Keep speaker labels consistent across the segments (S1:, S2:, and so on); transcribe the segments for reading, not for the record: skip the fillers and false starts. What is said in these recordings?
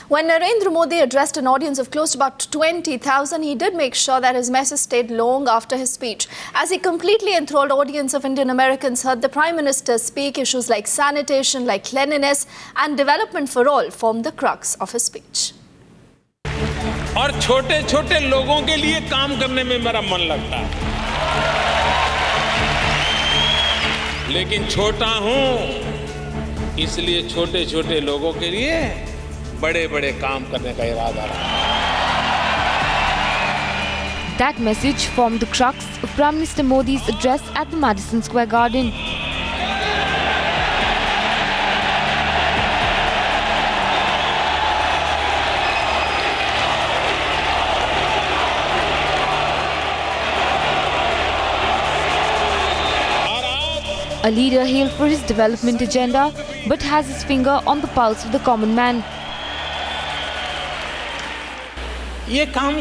S1: When Narendra Modi addressed an audience of close to about 20,000, he did make sure that his message stayed long after his speech. As a completely enthralled audience of Indian Americans heard the Prime Minister speak, issues like sanitation, like cleanliness and development for all formed the crux of his speech.
S2: और छोटे छोटे लोगों के लिए काम करने में मेरा मन लगता है, लेकिन छोटा हूं इसलिए छोटे छोटे लोगों के लिए बड़े बड़े काम करने का इरादा रहा।
S3: That message formed the crux of Prime Minister Modi's address at the Madison Square Garden. A leader hailed for his development agenda, but has his finger on the pulse of the common man.
S2: ये काम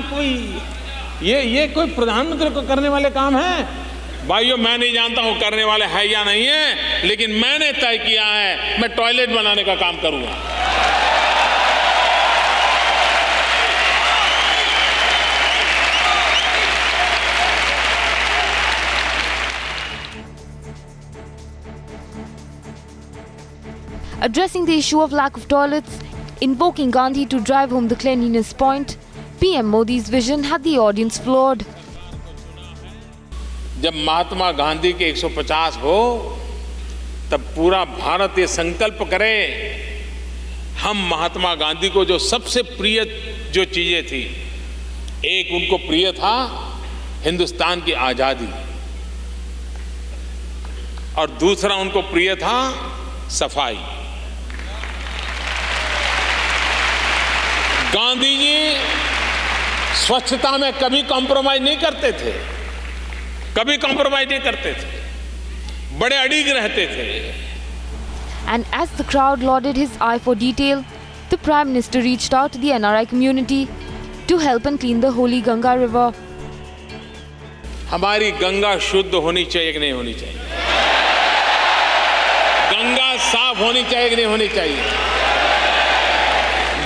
S2: ये कोई प्रधानमंत्री को करने वाले काम है? भाइयों, मैं नहीं जानता हूं करने वाले है या नहीं है, लेकिन मैंने तय किया है मैं टॉयलेट बनाने का काम करूंगा।
S3: Addressing the issue of lack of toilets, invoking Gandhi to drive home the cleanliness point, PM Modi's vision had the audience floored.
S2: जब महात्मा गांधी के 150 हो, तब पूरा भारत ये संकल्प करे, हम महात्मा गांधी को जो सबसे प्रिय जो चीजें थी, एक उनको प्रिय था हिंदुस्तान की आजादी, और दूसरा उनको प्रिय था सफाई। गांधी जी स्वच्छता में कभी कॉम्प्रोमाइज नहीं करते थे, बड़े अड़िग रहते थे।
S3: And as the crowd lauded his eye for detail, the Prime Minister reached out to the NRI community to help and clean the holy Ganga river.
S2: हमारी गंगा शुद्ध होनी चाहिए कि नहीं होनी चाहिए? गंगा साफ होनी चाहिए कि नहीं होनी चाहिए?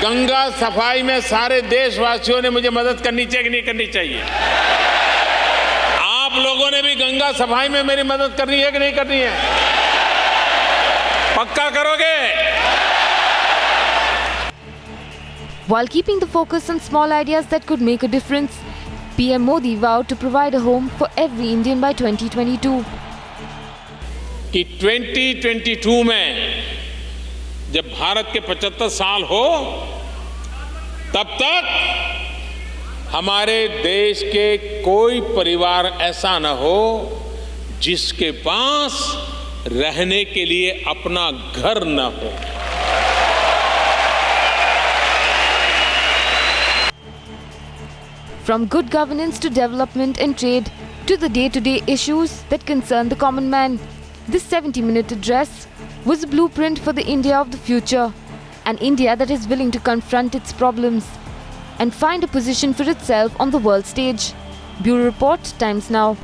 S2: गंगा सफाई में सारे देशवासियों ने मुझे मदद करनी चाहिए कि नहीं करनी चाहिए? आप लोगों ने भी गंगा सफाई में मेरी मदद करनी है कि नहीं करनी है? पक्का करोगे?
S3: While keeping the focus on small ideas that could make a difference, PM Modi vowed to provide a home for every Indian by 2022.
S2: कि 2022 में जब भारत के 75 साल हो, तब तक हमारे देश के कोई परिवार ऐसा न हो जिसके पास रहने के लिए अपना घर न हो।
S3: From good governance to development and trade to the day-to-day issues that concern the common man, this 70-minute address was a blueprint for the India of the future, an India that is willing to confront its problems and find a position for itself on the world stage. Bureau Report, Times Now.